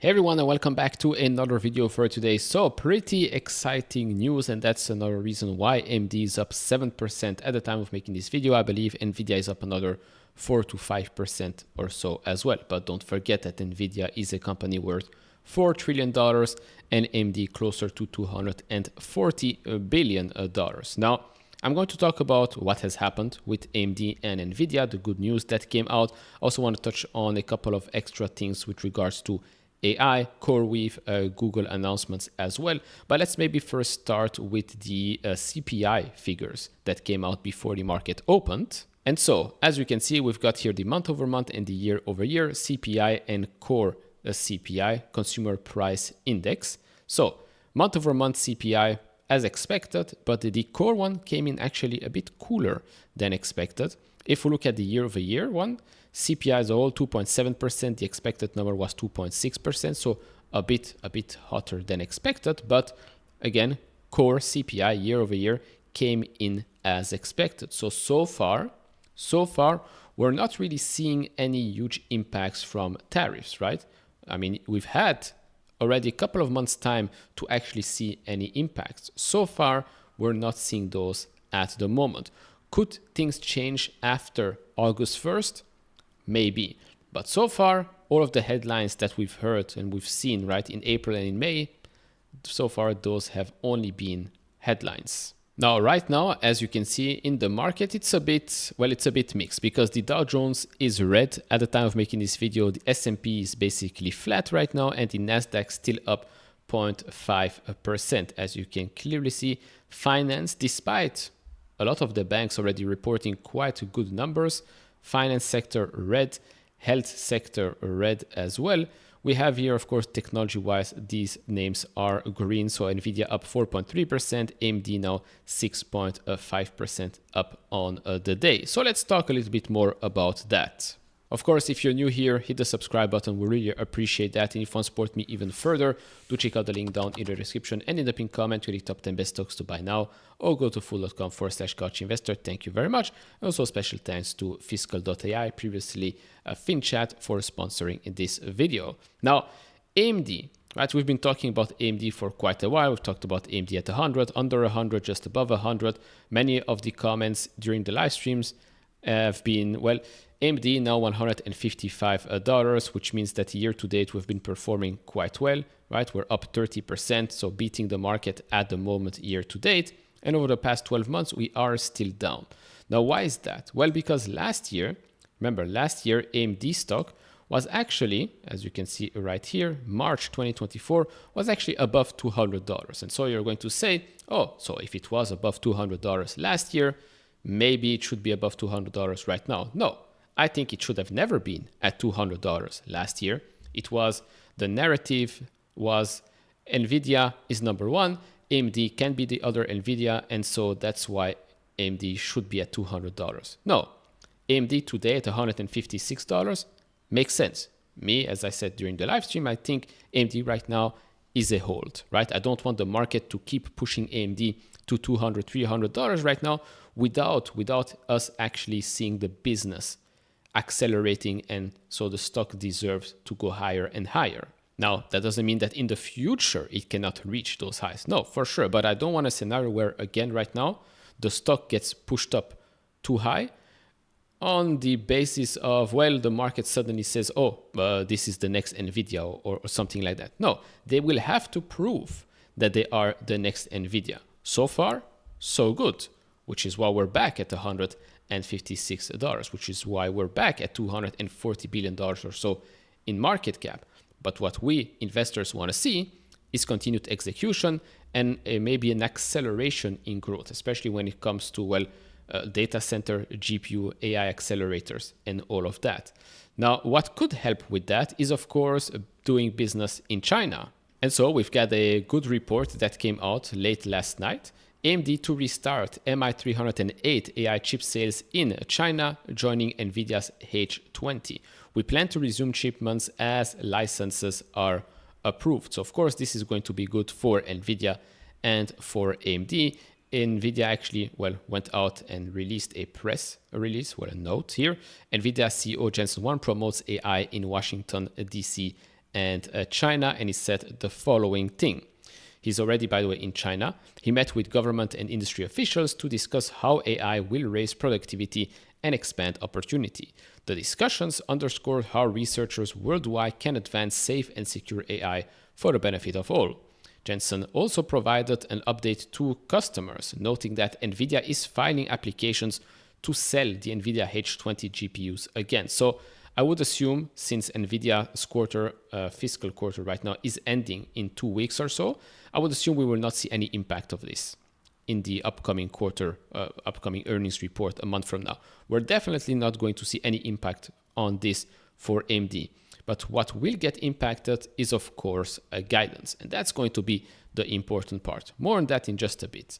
Hey everyone, and welcome back to another video for today. So pretty exciting news, and that's another reason why AMD is up 7% at the time of making this video. I believe Nvidia is up another 4 to 5% or so as well. But don't forget that Nvidia is a company worth $4 trillion and AMD closer to $240 billion. Now, I'm going to talk about what has happened with AMD and Nvidia, the good news that came out. I also want to touch on a couple of extra things with regards to AI, Coreweave, Google announcements as well. But let's maybe first start with the CPI figures that came out before the market opened. And so, as you can see, we've got here the month over month and the year over year CPI and core CPI, Consumer Price Index. So, month over month CPI as expected, but the core one came in actually a bit cooler than expected. If we look at the year over year one, CPI as a whole 2.7%, the expected number was 2.6%, so a bit hotter than expected, but again, core CPI year over year came in as expected. So far, we're not really seeing any huge impacts from tariffs, right? I mean, we've had already a couple of months' time to actually see any impacts. So far, we're not seeing those at the moment. Could things change after August 1st? Maybe. But so far, all of the headlines that we've heard and we've seen, right, in April and in May, so far those have only been headlines. Now, right now, as you can see in the market, it's a bit mixed because the Dow Jones is red at the time of making this video. The S&P is basically flat right now, and the Nasdaq still up 0.5%. As you can clearly see, finance, despite a lot of the banks already reporting quite good numbers, finance sector red, health sector red as well. We have here, of course, technology-wise, these names are green. So Nvidia up 4.3%, AMD now 6.5% up on the day. So let's talk a little bit more about that. Of course, if you're new here, hit the subscribe button. We really appreciate that. And if you want to support me even further, do check out the link down in the description and in the pinned comment to the top 10 best stocks to buy now, or go to fool.com/couchinvestor. Thank you very much. And also special thanks to fiscal.ai, previously FinChat, for sponsoring this video. Now, AMD, right? We've been talking about AMD for quite a while. We've talked about AMD at 100, under 100, just above 100. Many of the comments during the live streams have been, well, AMD now $155, which means that year to date we've been performing quite well, right? We're up 30%, so beating the market at the moment year to date. And over the past 12 months, we are still down. Now, why is that? Well, because last year, remember, last year AMD stock was actually, as you can see right here, March 2024, was actually above $200. And so you're going to say, oh, so if it was above $200 last year, maybe it should be above $200 right now. No. I think it should have never been at $200 last year. The narrative was Nvidia is number one, AMD can be the other Nvidia, and so that's why AMD should be at $200. No, AMD today at $156 makes sense. Me, as I said during the live stream, I think AMD right now is a hold, right? I don't want the market to keep pushing AMD to $200, $300 right now without us actually seeing the business accelerating, and so the stock deserves to go higher and higher. Now, that doesn't mean that in the future it cannot reach those highs. No, for sure. But I don't want a scenario where, again, right now, the stock gets pushed up too high on the basis of, well, the market suddenly says, oh, this is the next Nvidia or something like that. No, they will have to prove that they are the next Nvidia. So far, so good, which is why we're back at $156, which is why we're back at $240 billion or so in market cap. But what we investors want to see is continued execution and maybe an acceleration in growth, especially when it comes to, well, data center, GPU, AI accelerators, and all of that. Now, what could help with that is, of course, doing business in China. And so we've got a good report that came out late last night. AMD to restart MI308 AI chip sales in China, joining NVIDIA's H20. We plan to resume shipments as licenses are approved. So, of course, this is going to be good for NVIDIA and for AMD. NVIDIA actually, went out and released a press release, a note here. NVIDIA CEO Jensen Huang promotes AI in Washington, D.C. and China, and he said the following thing. He's already, by the way, in China. He met with government and industry officials to discuss how AI will raise productivity and expand opportunity. The discussions underscored how researchers worldwide can advance safe and secure AI for the benefit of all. Jensen also provided an update to customers, noting that Nvidia is filing applications to sell the Nvidia H20 GPUs again. So I would assume, since Nvidia's fiscal quarter right now is ending in 2 weeks or so, I would assume we will not see any impact of this in the upcoming quarter, upcoming earnings report a month from now. We're definitely not going to see any impact on this for AMD. But what will get impacted is, of course, guidance. And that's going to be the important part. More on that in just a bit.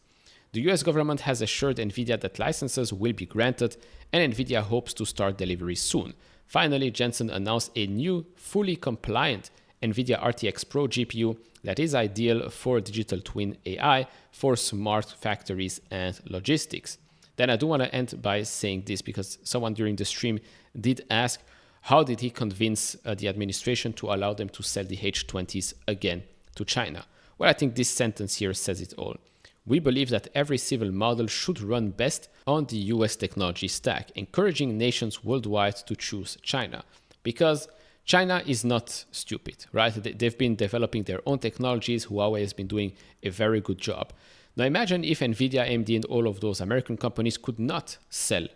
The US government has assured Nvidia that licenses will be granted, and Nvidia hopes to start delivery soon. Finally, Jensen announced a new, fully compliant Nvidia RTX Pro GPU that is ideal for digital twin AI for smart factories and logistics. Then I do want to end by saying this, because someone during the stream did ask, how did he convince the administration to allow them to sell the H20s again to China? Well, I think this sentence here says it all. We believe that every civil model should run best on the US technology stack, encouraging nations worldwide to choose China. Because China is not stupid, right? They've been developing their own technologies. Huawei has been doing a very good job. Now imagine if Nvidia, AMD, and all of those American companies could not sell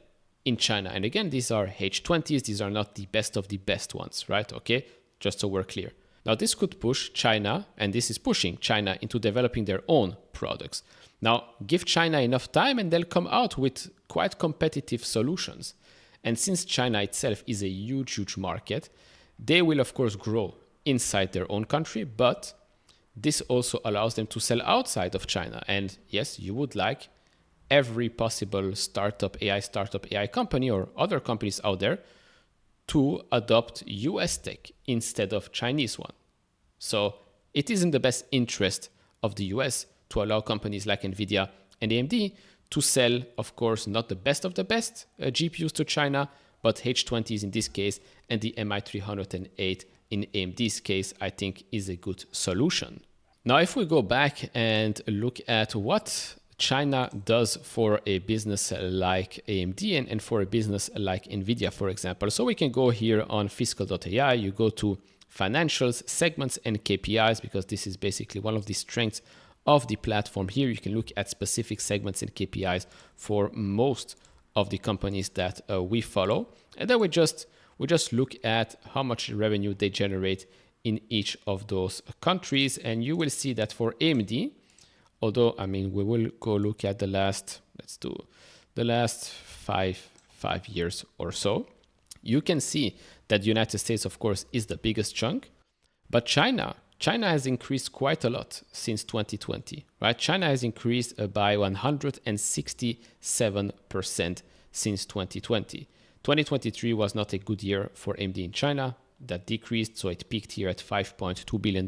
in China. And again, these are H20s. These are not the best of the best ones, right? Okay, just so we're clear. Now this could push China, and this is pushing China into developing their own products. Now give China enough time and they'll come out with quite competitive solutions. And since China itself is a huge, huge market, they will of course grow inside their own country, but this also allows them to sell outside of China. And yes, you would like every possible AI company or other companies out there to adopt US tech instead of Chinese one. So it is in the best interest of the US to allow companies like Nvidia and AMD to sell, of course, not the best of the best GPUs to China, but H20s in this case, and the MI308 in AMD's case, I think is a good solution. Now, if we go back and look at what China does for a business like AMD and for a business like Nvidia, for example. So we can go here on fiscal.ai, you go to financials, segments, and KPIs, because this is basically one of the strengths of the platform here. You can look at specific segments and KPIs for most of the companies that we follow. And then we just look at how much revenue they generate in each of those countries. And you will see that for AMD, although, I mean, we will go look at the last, let's do the last five years or so. You can see that the United States, of course, is the biggest chunk, but China has increased quite a lot since 2020, right? China has increased by 167% since 2020. 2023 was not a good year for AMD in China. That decreased, so it peaked here at $5.2 billion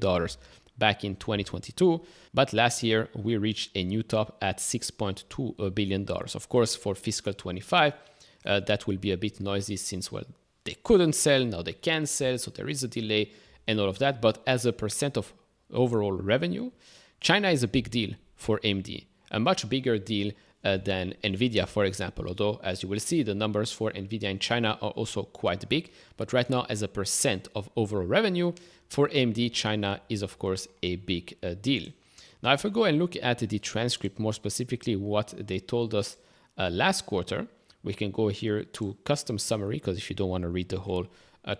back in 2022. But last year, we reached a new top at $6.2 billion. Of course, for fiscal 25, that will be a bit noisy since, well, they couldn't sell, now they can sell, so there is a delay and all of that. But as a percent of overall revenue, China is a big deal for AMD, a much bigger deal than Nvidia, for example. Although, as you will see, the numbers for Nvidia in China are also quite big. But right now, as a percent of overall revenue, for AMD, China is, of course, a big deal. Now, if we go and look at the transcript, more specifically what they told us last quarter, we can go here to custom summary, because if you don't want to read the whole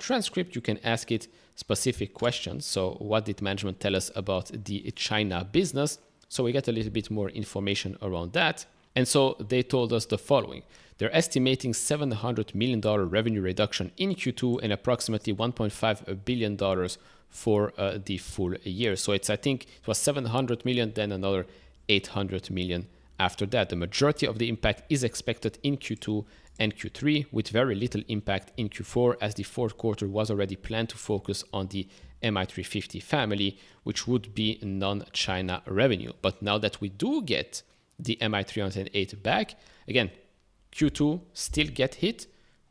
transcript, you can ask it specific questions. So what did management tell us about the China business? So we get a little bit more information around that. And so they told us the following. They're estimating $700 million revenue reduction in Q2 and approximately $1.5 billion for the full year. So I think it was 700 million, then another 800 million after that. The majority of the impact is expected in Q2 and Q3, with very little impact in Q4, as the fourth quarter was already planned to focus on the MI350 family, which would be non-China revenue. But now that we do get the MI308 back, again, Q2 still get hit,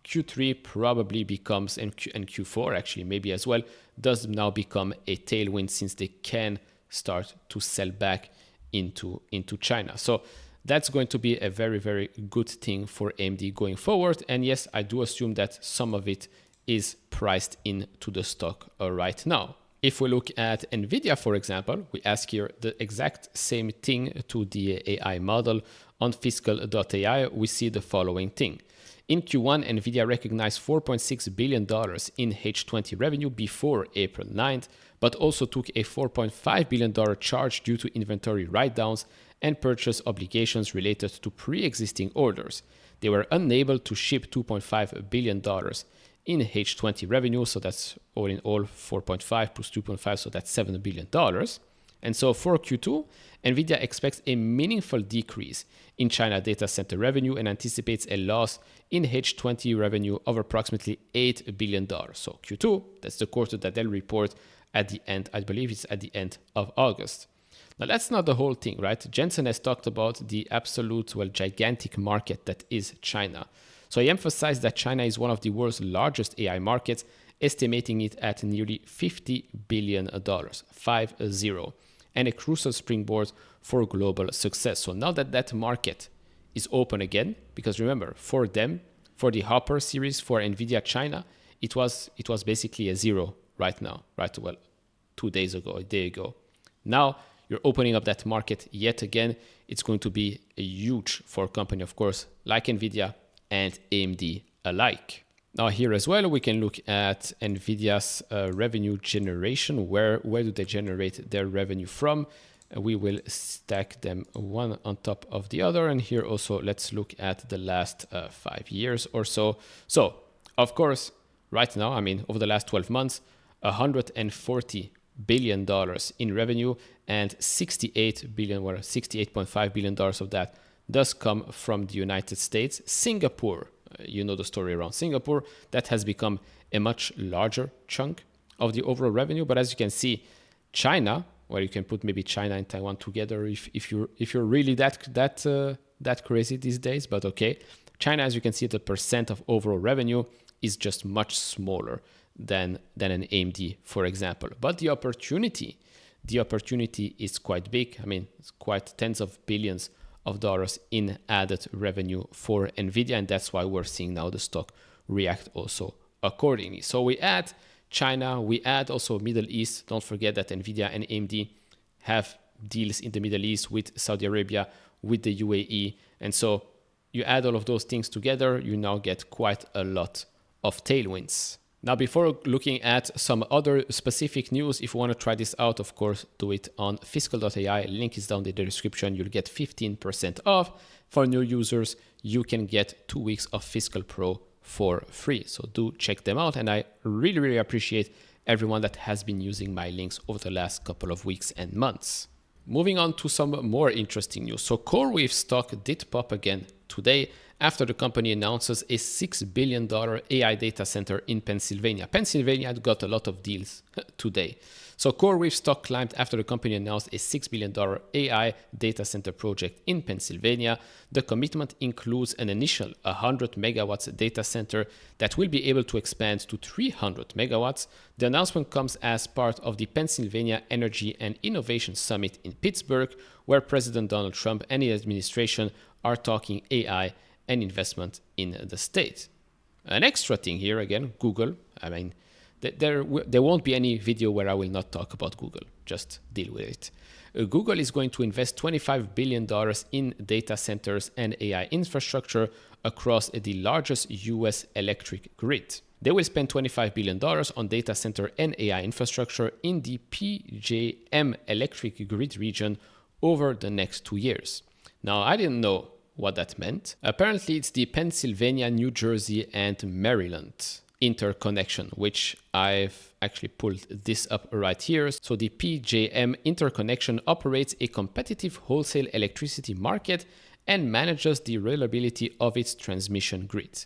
Q3 probably becomes, and Q4 actually maybe as well, does now become a tailwind since they can start to sell back into China. So that's going to be a very, very good thing for AMD going forward. And yes, I do assume that some of it is priced into the stock right now. If we look at Nvidia, for example, we ask here the exact same thing to the AI model on fiscal.ai. We see the following thing. In Q1, Nvidia recognized $4.6 billion in H20 revenue before April 9th, but also took a $4.5 billion charge due to inventory write-downs and purchase obligations related to pre-existing orders. They were unable to ship $2.5 billion in H20 revenue, so that's all in all 4.5 plus 2.5, so that's $7 billion. And so for Q2, Nvidia expects a meaningful decrease in China data center revenue and anticipates a loss in H20 revenue of approximately $8 billion. So Q2, that's the quarter that they'll report at the end, I believe it's at the end of August. Now that's not the whole thing, right? Jensen has talked about the absolute, gigantic market that is China. So he emphasized that China is one of the world's largest AI markets, estimating it at nearly $50 billion, 50, and a crucial springboard for global success. So now that that market is open again, because remember, for them, for the Hopper series, for NVIDIA China, it was basically a zero right now, right? Well, 2 days ago, a day ago. Now you're opening up that market yet again. It's going to be a huge for a company, of course, like NVIDIA and AMD alike. Now here as well, we can look at NVIDIA's revenue generation. Where do they generate their revenue from? We will stack them one on top of the other. And here also, let's look at the last 5 years or so. So, of course, right now, over the last 12 months, $140 billion in revenue and $68.5 billion of that does come from the United States. Singapore, you know the story around Singapore, that has become a much larger chunk of the overall revenue. But as you can see, China, well, you can put maybe China and Taiwan together if you're really that crazy these days. But okay, China, as you can see, the percent of overall revenue is just much smaller than an AMD, for example. But the opportunity is quite big. It's quite tens of billions of dollars in added revenue for NVIDIA, and that's why we're seeing now the stock react also accordingly. So we add China, we add also Middle East. Don't forget that NVIDIA and AMD have deals in the Middle East with Saudi Arabia, with the UAE, and so you add all of those things together, you now get quite a lot of tailwinds. Now, before looking at some other specific news, if you want to try this out, of course, do it on fiscal.ai. Link is down in the description. You'll get 15% off. For new users, you can get 2 weeks of Fiscal Pro for free. So do check them out. And I really, really appreciate everyone that has been using my links over the last couple of weeks and months. Moving on to some more interesting news. So Coreweave stock did pop again today after the company announces a $6 billion AI data center in Pennsylvania. Pennsylvania got a lot of deals today. So Coreweave stock climbed after the company announced a $6 billion AI data center project in Pennsylvania. The commitment includes an initial 100 megawatts data center that will be able to expand to 300 megawatts. The announcement comes as part of the Pennsylvania Energy and Innovation Summit in Pittsburgh, where President Donald Trump and his administration are talking AI and investment in the state. An extra thing here, again, Google. There won't be any video where I will not talk about Google. Just deal with it. Google is going to invest $25 billion in data centers and AI infrastructure across the largest US electric grid. They will spend $25 billion on data center and AI infrastructure in the PJM electric grid region over the next 2 years. Now, I didn't know what that meant. Apparently, it's the Pennsylvania, New Jersey, and Maryland interconnection, which I've actually pulled this up right here. So the PJM interconnection operates a competitive wholesale electricity market and manages the reliability of its transmission grid.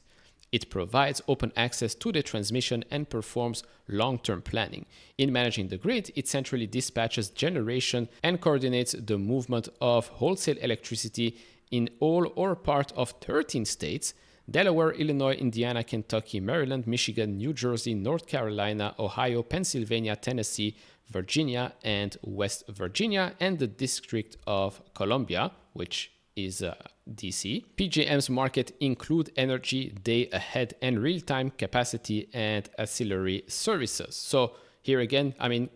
It provides open access to the transmission and performs long-term planning. In managing the grid, it centrally dispatches generation and coordinates the movement of wholesale electricity in all or part of 13 states. Delaware, Illinois, Indiana, Kentucky, Maryland, Michigan, New Jersey, North Carolina, Ohio, Pennsylvania, Tennessee, Virginia, and West Virginia, and the District of Columbia, which is DC. PJM's market include energy, day ahead, and real-time capacity and ancillary services. So here again, I mean,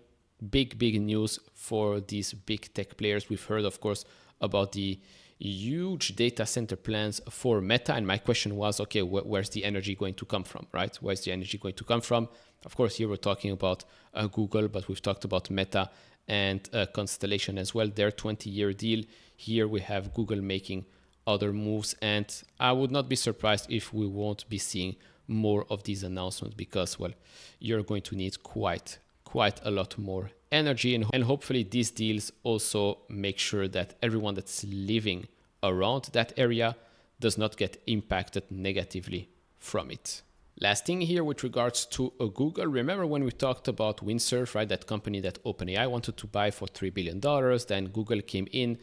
big news for these big tech players. We've heard, of course, about the huge data center plans for Meta. And my question was, okay, where's the energy going to come from, right? Where's the energy going to come from? Of course, here we're talking about Google, but we've talked about Meta and Constellation as well, their 20-year deal. Here we have Google making other moves, and I would not be surprised if we won't be seeing more of these announcements because, well, you're going to need quite a lot more energy, and hopefully these deals also make sure that everyone that's living around that area does not get impacted negatively from it. Last thing here with regards to Google, remember when we talked about Windsurf, right? That company that OpenAI wanted to buy for $3 billion. Then Google came in,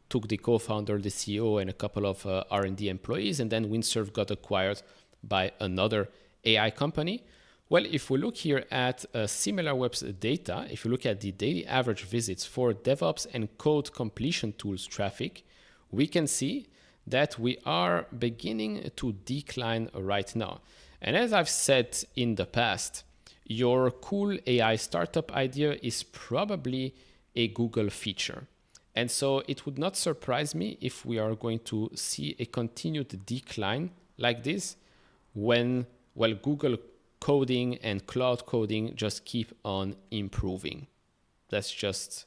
took the co-founder, the CEO, and a couple of R&D employees, and then Windsurf got acquired by another AI company. Well, if we look here at SimilarWeb's data, if you look at the daily average visits for DevOps and code completion tools traffic, we can see that we are beginning to decline right now. And as I've said in the past, your cool AI startup idea is probably a Google feature. And so it would not surprise me if we are going to see a continued decline like this when, well, Google coding and cloud coding just keep on improving. That's just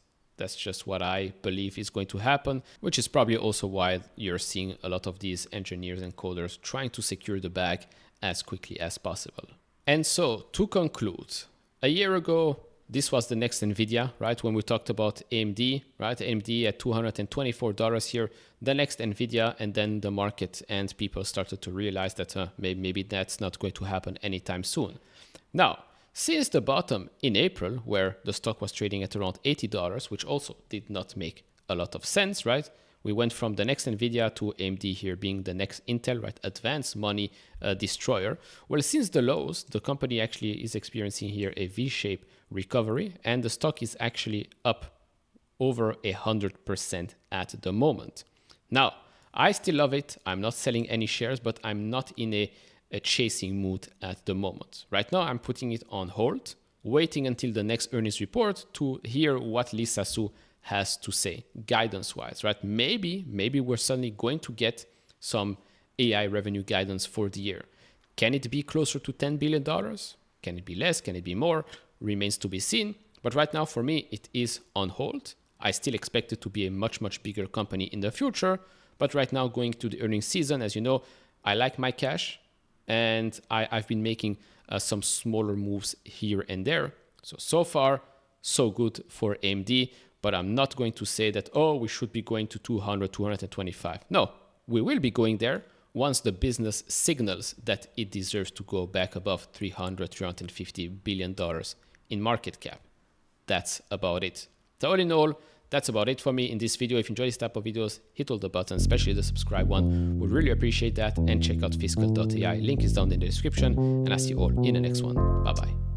what I believe is going to happen, which is probably also why you're seeing a lot of these engineers and coders trying to secure the bag as quickly as possible. And so to conclude, a year ago, this was the next Nvidia, right? When we talked about AMD, right? AMD at $224 here, the next Nvidia, and then the market and people started to realize that maybe that's not going to happen anytime soon. Now, since the bottom in April, where the stock was trading at around $80, which also did not make a lot of sense, right? We went from the next Nvidia to AMD here being the next Intel, right? Advanced money destroyer. Well, since the lows, the company actually is experiencing here a V-shaped recovery, and the stock is actually up over 100% at the moment. Now, I still love it. I'm not selling any shares, but I'm not in a chasing mood at the moment. Right now, I'm putting it on hold, waiting until the next earnings report to hear what Lisa Su has to say guidance-wise, right? Maybe we're suddenly going to get some AI revenue guidance for the year. Can it be closer to $10 billion? Can it be less? Can it be more? Remains to be seen. But right now, for me, it is on hold. I still expect it to be a much bigger company in the future. But right now, going to the earnings season, as you know, I like my cash, and I've been making some smaller moves here and there. So far, so good for AMD. But I'm not going to say that, oh, we should be going to 200, 225. No, we will be going there once the business signals that it deserves to go back above $300, $350 billion in market cap. That's about it. So all in all, that's about it for me in this video. If you enjoy this type of videos, hit all the buttons, especially the subscribe one. Would really appreciate that. And check out fiscal.ai. Link is down in the description. And I'll see you all in the next one. Bye-bye.